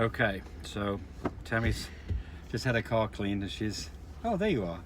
Okay, so Tammy's just had her car cleaned and she's... Oh, there you are.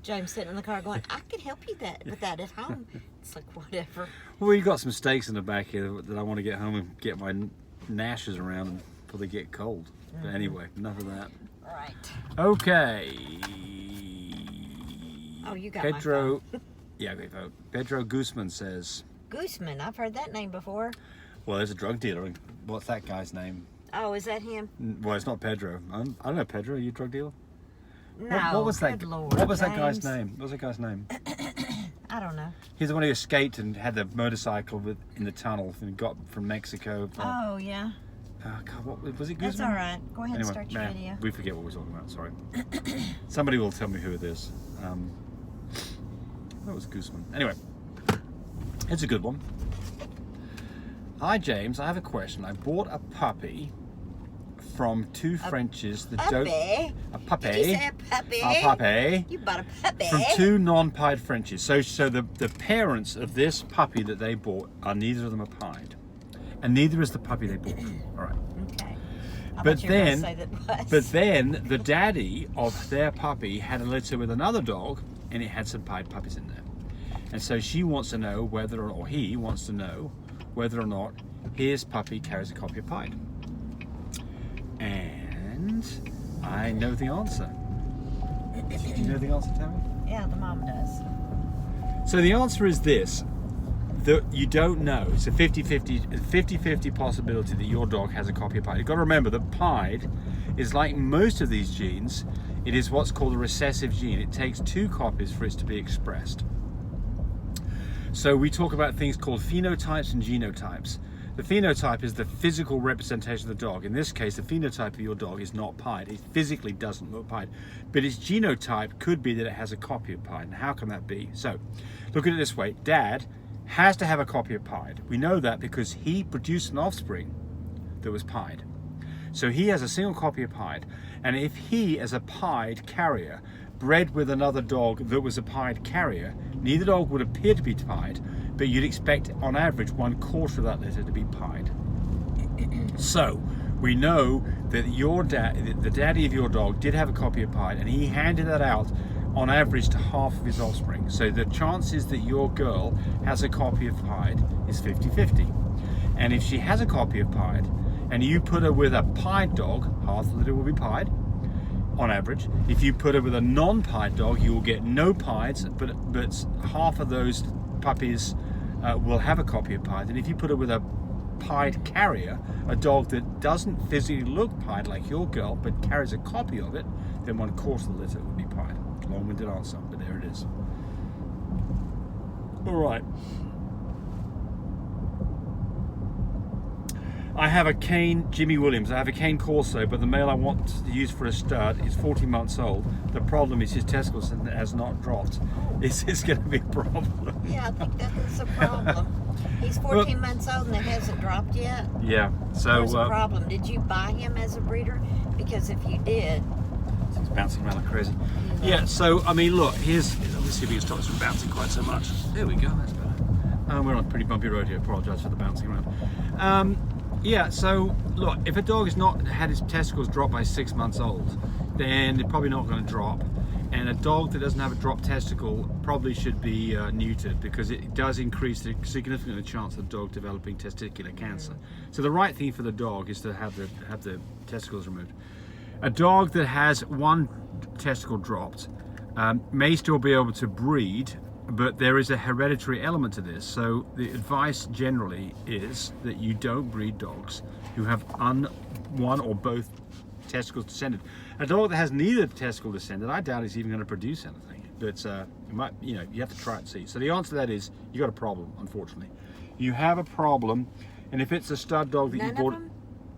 James sitting in the car going, I could help you with that at home. It's like, whatever. Well, we've got some steaks in the back here that I want to get home and get my gnashes around before they get cold. But anyway, enough of that. Right. Okay. Oh, you got Pedro. my phone. Yeah, okay, vote. Pedro Guzman says... Guzman, I've heard that name before. Well, there's a drug dealer. What's that guy's name? Oh, is that him? Well, it's not Pedro. I don't know, Pedro. Are you a drug dealer? No, What was that? good Lord, What was that James. guy's name? What was that guy's name? I don't know. He's the one who escaped and had the motorcycle in the tunnel and got from Mexico. Oh, yeah. God, what was it? Guzman? That's all right. Go ahead and Anyway, start your video. we forget what we're talking about. Sorry. Somebody will tell me who it is. That was Guzman. Anyway, it's a good one. Hi James, I have a question. I bought a puppy from two Frenchies that don't... A puppy? Did you say a puppy? A puppy. You bought a puppy? From two non-pied Frenchies. So the parents of this puppy that they bought are neither of them are pied. And neither is the puppy they bought. All right. Okay. But then the daddy of their puppy had a litter with another dog and it had some pied puppies in there. And so she wants to know whether, or he wants to know whether or not his puppy carries a copy of pied. And I know the answer. Do you know the answer, Tammy? Yeah, the mom does. So the answer is this. That you don't know. It's a 50-50 possibility that your dog has a copy of pied. You've got to remember that pied is like most of these genes. It is what's called a recessive gene. It takes two copies for it to be expressed. So we talk about things called phenotypes and genotypes. The phenotype is the physical representation of the dog. In this case, the phenotype of your dog is not pied. It physically doesn't look pied. But its genotype could be that it has a copy of pied. And how can that be? So, look at it this way. Dad has to have a copy of pied. We know that because he produced an offspring that was pied. So he has a single copy of pied. And if he, as a pied carrier, bred with another dog that was a pied carrier, neither dog would appear to be pied, but you'd expect on average 1/4 of that litter to be pied. So we know that your the daddy of your dog did have a copy of pied, and he handed that out on average to half of his offspring. So the chances that your girl has a copy of pied is 50-50. And if she has a copy of pied and you put her with a pied dog, half the litter will be pied on average. If you put her with a non-pied dog, you will get no pieds, but half of those puppies will have a copy of pied. And if you put her with a pied carrier, a dog that doesn't physically look pied like your girl but carries a copy of it, then 1/4 of the litter would be pied. Long-winded answer, but there it is. All right. I have a cane, Jimmy Williams. I have a cane Corso, but the male I want to use for a stud is 40 months old. The problem is his testicles has not dropped. Is this going to be a problem? Yeah, I think that is a problem. He's 14 months old and it hasn't dropped yet. Yeah. So There's a problem. Did you buy him as a breeder? Because if you did, it's bouncing around like crazy. Yeah. So I mean, look. Let's see if we can stop this from bouncing quite so much. There we go. That's better. We're on a pretty bumpy road here. Apologise for the bouncing around. Yeah, so look, if a dog has not had his testicles dropped by 6 months old, then they're probably not going to drop. And a dog that doesn't have a dropped testicle probably should be neutered, because it does increase significantly the chance of the dog developing testicular cancer. So the right thing for the dog is to have the testicles removed. A dog that has one testicle dropped may still be able to breed, but there is a hereditary element to this. So the advice generally is that you don't breed dogs who have one or both testicles descended. A dog that has neither testicle descended, I doubt it's even going to produce anything. But you have to try it and see. So the answer to that is you got a problem. Unfortunately, you have a problem, and if it's a stud dog that none you bought, of them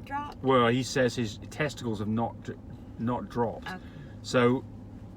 dropped? well, he says his testicles have not dropped. Okay. So.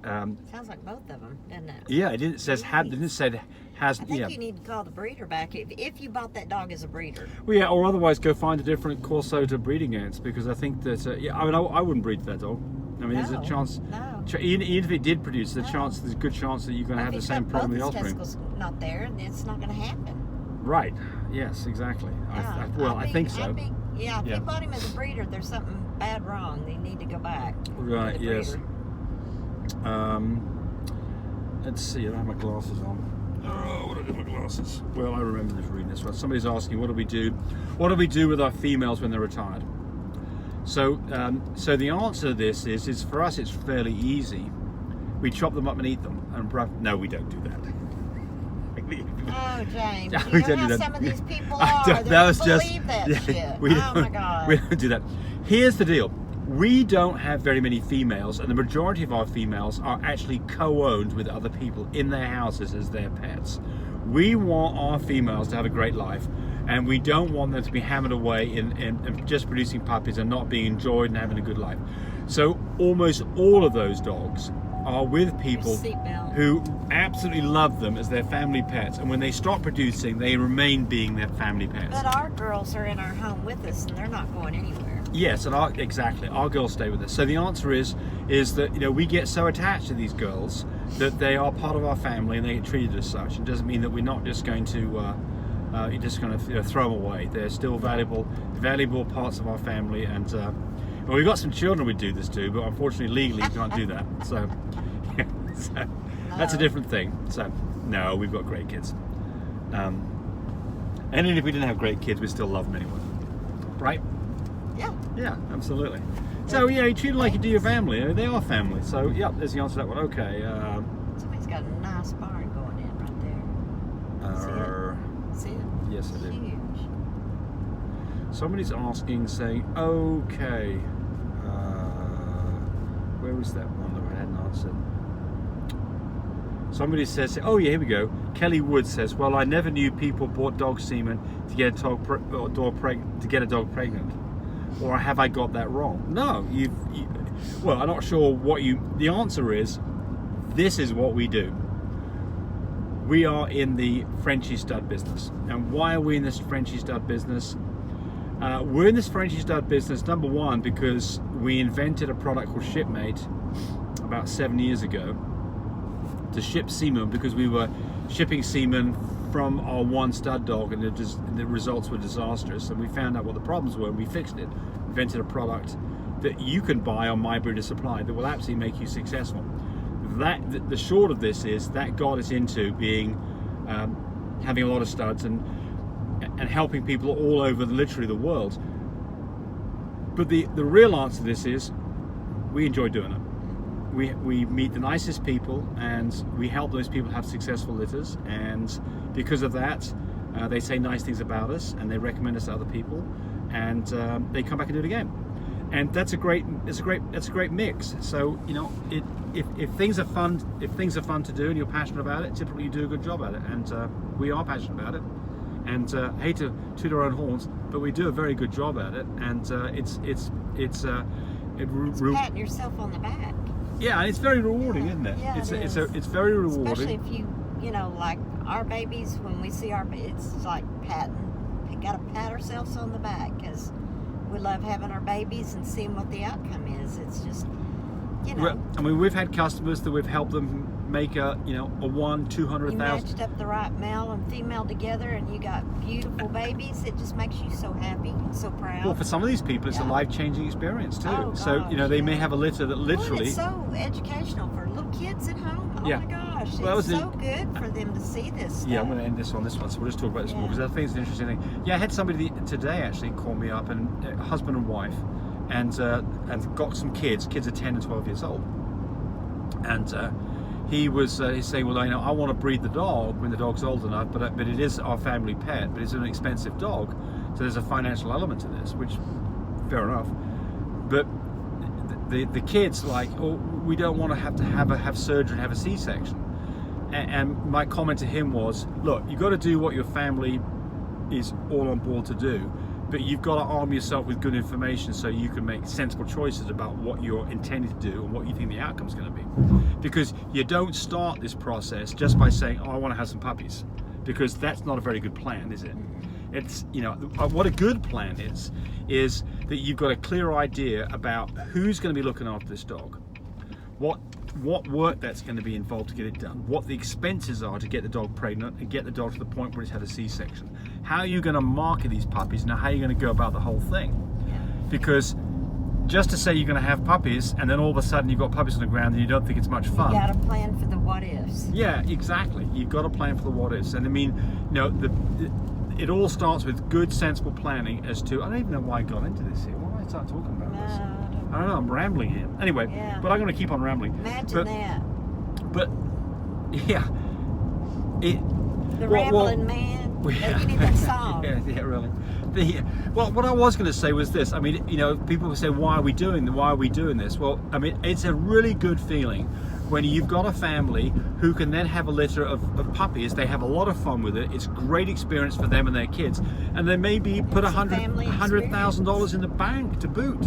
Sounds like both of them, doesn't it? Yeah, it didn't say had. It didn't say has. I think yeah. you need to call the breeder back if you bought that dog as a breeder. Well, yeah, or otherwise go find a different Corso to breeding against, because I think that I mean I wouldn't breed that dog. I mean, there's a chance. No. Even if it did produce, there's a good chance that you're going to have the same problem with the offspring. If his testicles not there, it's not going to happen. Right. Yes. Exactly. Yeah, I think so. Yeah, if you bought him as a breeder, there's something bad wrong. They need to go back. Right, to the yes. breeder. Let's see, I don't have my glasses on. Oh, what do I do with my glasses? Well, I remember this reading this one. Somebody's asking, what do we do? What do we do with our females when they're retired? So, so the answer to this is for us, it's fairly easy. We chop them up and eat them. And no, we don't do that. Oh, James, No, you we know don't how do that. some of these people I are. don't- They that don't was just- believe that yeah, shit. we Oh, my don't- God. We don't do that. Here's the deal. We don't have very many females, and the majority of our females are actually co-owned with other people in their houses as their pets. We want our females to have a great life, and we don't want them to be hammered away in just producing puppies and not being enjoyed and having a good life. So almost all of those dogs are with people Seatbelt. who absolutely love them as their family pets, and when they stop producing, they remain being their family pets. But our girls are in our home with us, and they're not going anywhere. Yes, and exactly, our girls stay with us. So the answer is that, you know, we get so attached to these girls that they are part of our family and they get treated as such. It doesn't mean that we're not just going to you're just going to throw them away. They're still valuable parts of our family, and well, we've got some children we do this to, but unfortunately legally you can't do that. So, so that's a different thing. So no, we've got great kids. And even if we didn't have great kids, we still love them anyway, right? Yeah. Yeah, absolutely. So yeah, you treat them like you do your family. I mean, they are family. So yeah, there's the answer to that one. Okay. Somebody's got a nice barn going in right there. See it? Yes, I do. Huge. Somebody's asking, saying, okay, where was that one that I hadn't answered? Somebody says, oh yeah, here we go. Kelly Wood says, well, I never knew people bought dog semen to get a dog pregnant. Or have I got that wrong? No, well, I'm not sure what the answer is, this is what we do. We are in the Frenchie stud business. And why are we in this Frenchie stud business? We're in this Frenchie stud business, number one, because we invented a product called Shipmate about 7 years ago to ship semen, because we were shipping semen from our one stud dog, and the results were disastrous. And we found out what the problems were, and we fixed it. Invented a product that you can buy on My Breeder Supply that will absolutely make you successful. The short of this is that got us into being having a lot of studs and helping people all over literally the world. But the real answer to this is we enjoy doing it. We meet the nicest people, and we help those people have successful litters, and because of that they say nice things about us, and they recommend us to other people, and they come back and do it again. And that's a great mix. So, you know, if things are fun to do and you're passionate about it, typically you do a good job at it, and we are passionate about it, and hate to toot our own horns, but we do a very good job at it, and it's patting yourself on the back. Yeah, and it's very rewarding, isn't it? Yeah, It's Especially very rewarding. if you know, like our babies, when we see it's like patting. We got to pat ourselves on the back, because we love having our babies and seeing what the outcome is. It's just, you know. Well, I mean, we've had customers that we've helped them make a 200,000. You matched up the right male and female together, and you got beautiful babies. It just makes you so happy and so proud. Well, for some of these people, it's a life-changing experience too. Oh, so, you know, they may gosh, have a litter that literally. It's so educational for little kids at home. Oh Yeah. my gosh, Well, it's so good for them to see this stuff. Yeah, I'm going to end this on this one, so we'll just talk about this more, because I think it's an interesting thing. Yeah, I had somebody today actually call me up, and husband and wife, and got some kids. Kids are 10 and 12 years old, and he's saying, well, you know, I want to breed the dog when the dog's old enough, but it is our family pet, but it's an expensive dog, so there's a financial element to this, which fair enough. But the kids like, oh, we don't want to have surgery and have a C-section. And my comment to him was, look, you've got to do what your family is all on board to do, but you've got to arm yourself with good information so you can make sensible choices about what you're intending to do and what you think the outcome's going to be. Because you don't start this process just by saying, oh, I want to have some puppies, because that's not a very good plan, is it? It's, you know, what a good plan is that you've got a clear idea about who's going to be looking after this dog, what what work that's going to be involved to get it done, what the expenses are to get the dog pregnant and get the dog to the point where it's had a C-section, how are you going to market these puppies, and how are you going to go about the whole thing? Because just to say you're going to have puppies and then all of a sudden you've got puppies on the ground and you don't think it's much fun. You got to plan for the what ifs. Yeah, exactly. You've got to plan for the what ifs. And I mean, you know, it all starts with good, sensible planning as to, I don't even know why I got into this here. Why did I start talking about this? I don't know, I'm rambling here. Anyway, but I'm going to keep on rambling. Imagine that. But, yeah. The Rambling Man. You need that song. Yeah, really. Well, what I was going to say was this. I mean, you know, people say, why are we doing this? Well, I mean, it's a really good feeling when you've got a family who can then have a litter of puppies. They have a lot of fun with it. It's a great experience for them and their kids. And they maybe put $100,000 in the bank to boot.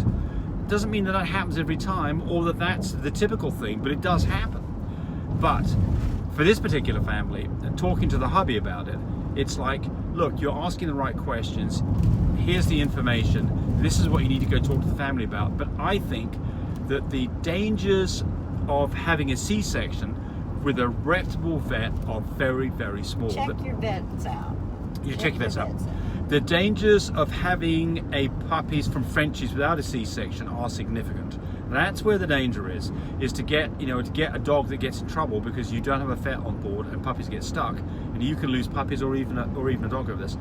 Doesn't mean that happens every time or that that's the typical thing, but it does happen. But for this particular family, and talking to the hubby about it, it's like, look, you're asking the right questions. Here's the information. This is what you need to go talk to the family about. But I think that the dangers of having a C-section with a reputable vet are very, very small. Check your vets out. Check your vets out. The dangers of having puppies from Frenchies without a C-section are significant. That's where the danger is to get a dog that gets in trouble because you don't have a vet on board and puppies get stuck, and you can lose puppies or even a dog over this.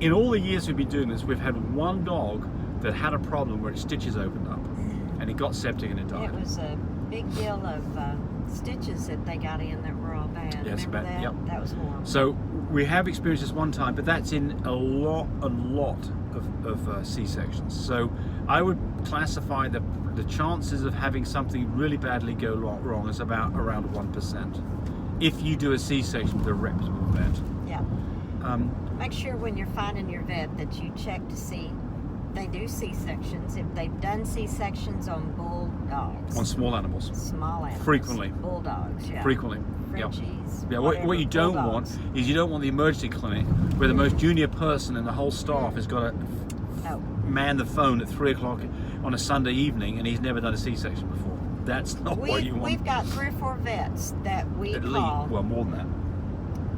In all the years we've been doing this, we've had one dog that had a problem where its stitches opened up, and it got septic and it died. It was a big deal of stitches that they got in that were all bad. Yes, Remember that? Yep. That was horrible. So we have experienced this one time, but that's in a lot of C-sections. So I would classify the chances of having something really badly go wrong as about around 1% if you do a C-section with a reputable vet. Yeah. Make sure when you're finding your vet that you check to see they do C-sections. If they've done C-sections on bulldogs. On small animals. Small animals. Frequently. Bulldogs, yeah. Frequently. Frenchies. Yeah, what you don't want is you don't want the emergency clinic where the most junior person in the whole staff has got to man the phone at 3 o'clock on a Sunday evening and he's never done a C-section before. That's not what you want. We've got 3 or 4 vets that we At call. least, well, more than that.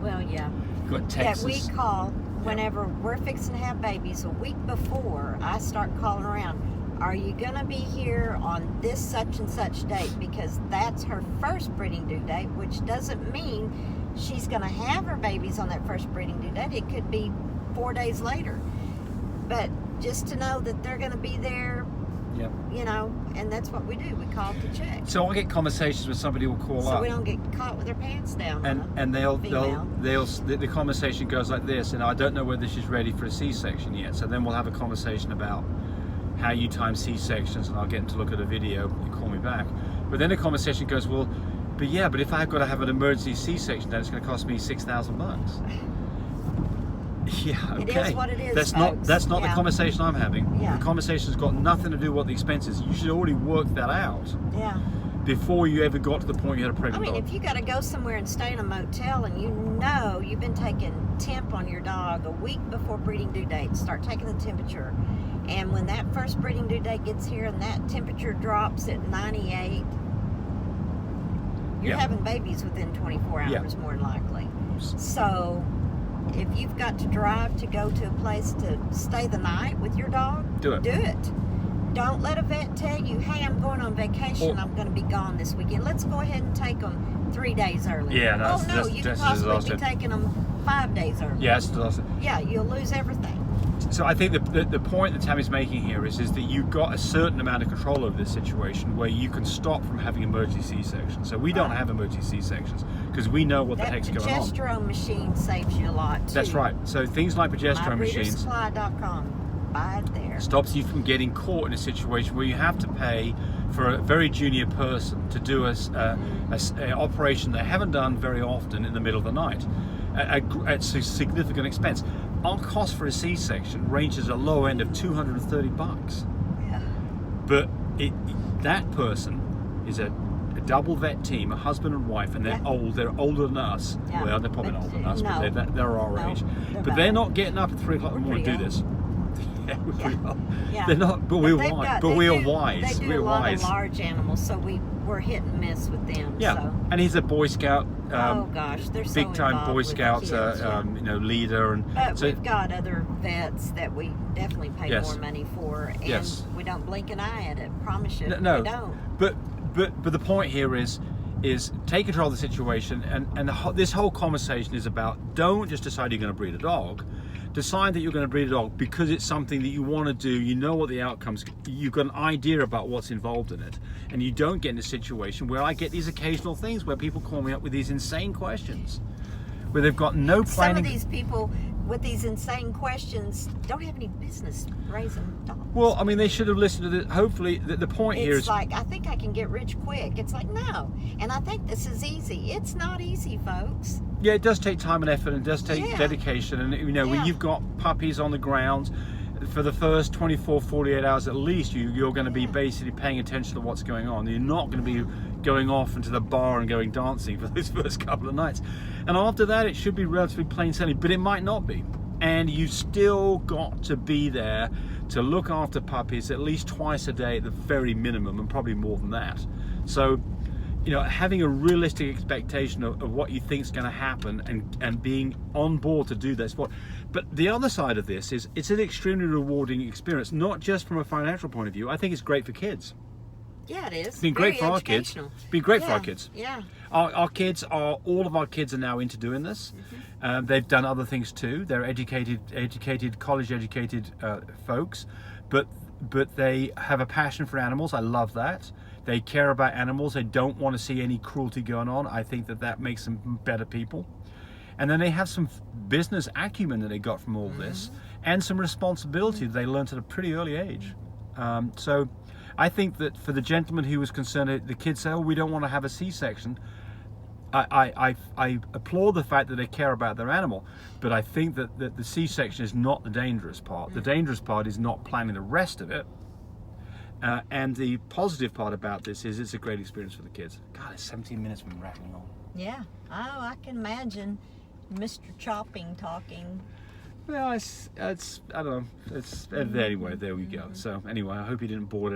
Well, yeah. You've got Texas. That we call whenever we're fixing to have babies. A week before, I start calling around. Are you going to be here on this such and such date? Because that's her first breeding due date, which doesn't mean she's going to have her babies on that first breeding due date. It could be 4 days later. But just to know that they're going to be there, you know, and that's what we do. We call to check. So I get conversations with somebody who will call up. So we don't get caught with their pants down. And the conversation goes like this, and I don't know whether she's ready for a C-section yet. So then we'll have a conversation about how you time C-sections, and I'll get them to look at a video and call me back. But then the conversation goes, well, but if I've got to have an emergency C-section, then it's going to cost me $6,000. Yeah, okay. It is what it is. That's not the conversation I'm having. Yeah. The conversation's got nothing to do with what the expense is. You should already work that out. Yeah. Before you ever got to the point you had a pregnant dog. If you got to go somewhere and stay in a motel and you know you've been taking temp on your dog a week before breeding due date, start taking the temperature. And when that first breeding due date gets here and that temperature drops at 98, you're having babies within 24 hours more than likely. So if you've got to drive to go to a place to stay the night with your dog, do it. Don't let a vet tell you, hey, I'm going on vacation, I'm going to be gone this weekend. Let's go ahead and take them 3 days early. Yeah, you could possibly be taking them 5 days early. Yeah, that's exhausting. Yeah, you'll lose everything. So I think the point that Tammy's making here is that you've got a certain amount of control over this situation where you can stop from having emergency C-sections. So we don't have emergency C-sections because we know what the heck's going on. That progesterone machine saves you a lot too. That's right. So things like progesterone machines. MyBreederSupply.com. Buy it there. Stops you from getting caught in a situation where you have to pay for a very junior person to do an operation they haven't done very often in the middle of the night at a significant expense. Our cost for a C-section ranges at a low end of $230. Yeah. But that person is a double vet team, a husband and wife, and they're old. They're older than us. Yeah. Well, they're probably not older than us, but they're our age. But they're not getting up at 3 o'clock in the morning to do this. Yeah, we are. Yeah. They're not, but we're they've wise. got- But they we are do- wise. They do We're a lot wise. of large animals, so we're hit and miss with them. Yeah, So. and he's a Boy Scout. Oh gosh, they're so Big time involved Boy with the Scouts, kids, yeah. leader, and But so we've got other vets that we definitely pay Yes. more money for, and Yes. we don't blink an eye at it. Promise you, no. we don't. But the point here is take control of the situation, and this whole conversation is about, don't just decide you're going to breed a dog. Decide that you're going to breed a dog because it's something that you want to do. You know what the outcomes. You've got an idea about what's involved in it, and you don't get in a situation where I get these occasional things where people call me up with these insane questions, where they've got no planning. Some of these people with these insane questions don't have any business raising dogs. Well, I mean, they should have listened to the. Hopefully, the point here It's is like, I think I can get rich quick. It's like, no. And I think this is easy. It's not easy, folks. yeah, it does take time and effort, and it does take Yeah. dedication, and when Yeah. you've got puppies on the ground. For the first 24, 48 hours at least, you're going to be Yeah. basically paying attention to what's going on. You're not going to be going off into the bar and going dancing for those first couple of nights. And after that, it should be relatively plain sailing, but it might not be. And you've still got to be there to look after puppies at least twice a day at the very minimum, and probably more than that. So, having a realistic expectation of what you think is going to happen, and being on board to do that. But the other side of this is it's an extremely rewarding experience, not just from a financial point of view. I think it's great for kids. Yeah, it is. It's been great for our kids. Educational. It's been great for Yeah, our kids. Yeah. All of our kids are now into doing this. They've done other things too. They're college educated folks, but they have a passion for animals. I love that. They care about animals. They don't want to see any cruelty going on. I think that makes them better people. And then they have some business acumen that they got from all this, and some responsibility that they learned at a pretty early age. So I think that for the gentleman who was concerned that the kids say, oh, we don't want to have a C-section, I applaud the fact that they care about their animal, but I think that the C-section is not the dangerous part. The dangerous part is not planning the rest of it. And the positive part about this is it's a great experience for the kids. God, it's 17 minutes we've been rattling on. Yeah. Oh, I can imagine Mr. Chopping talking. Well, it's I don't know. It's anyway. There we go. So anyway, I hope you didn't bore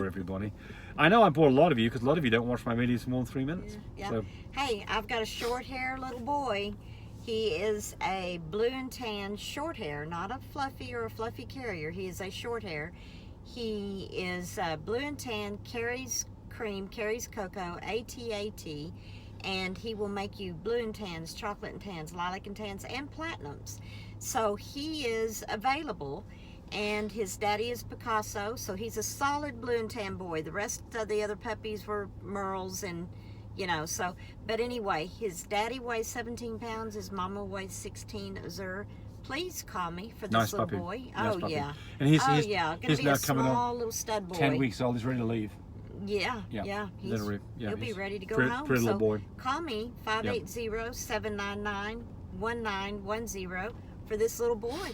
everybody. I know I bore a lot of you because a lot of you don't watch my videos for more than 3 minutes. Yeah. So, Hey, I've got a short hair little boy. He is a blue and tan short hair, not a fluffy or a fluffy carrier. He is a short hair. He is blue and tan, carries cream, carries cocoa, AT, and he will make you blue and tans, chocolate and tans, lilac and tans, and platinums. So he is available, and his daddy is Picasso, so he's a solid blue and tan boy. The rest of the other puppies were Merles, and so, but anyway, his daddy weighs 17 pounds, his mama weighs 16. Please call me for this nice little puppy. boy. Nice Oh puppy. yeah. And he's Gonna he's be now a coming small on little stud boy. 10 weeks old. He's ready to leave. Yeah. Yeah. He's, Literally. Yeah, he'll be he's ready to go pretty, home. pretty so little boy. call me 580-799-1910 for this little boy,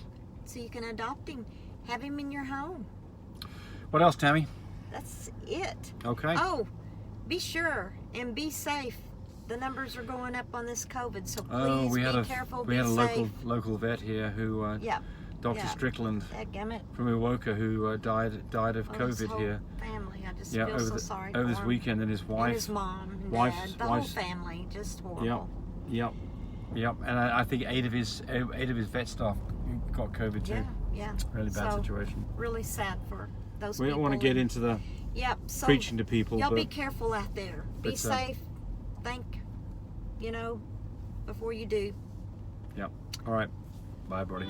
so you can adopt him, have him in your home. What else, Tammy? That's it. Okay. Oh, be sure and be safe. The numbers are going up on this COVID, so please be careful. We had a safe. local vet here who, Dr. Strickland Dadgummit. from Iwoka, who died of His COVID whole here. family. I just Yeah, feel so sorry over for this him. weekend, and his wife. And his mom and wife's- dad, the whole wife's- family, just horrible. Yep. And I think eight of his vet staff got COVID too. Yeah. Really bad So, situation. Really sad for those We people. don't want to get into the Yep. So preaching to people, y'all but be careful out there. Be But, safe. Think, before you do. Yep. All right. Bye, buddy.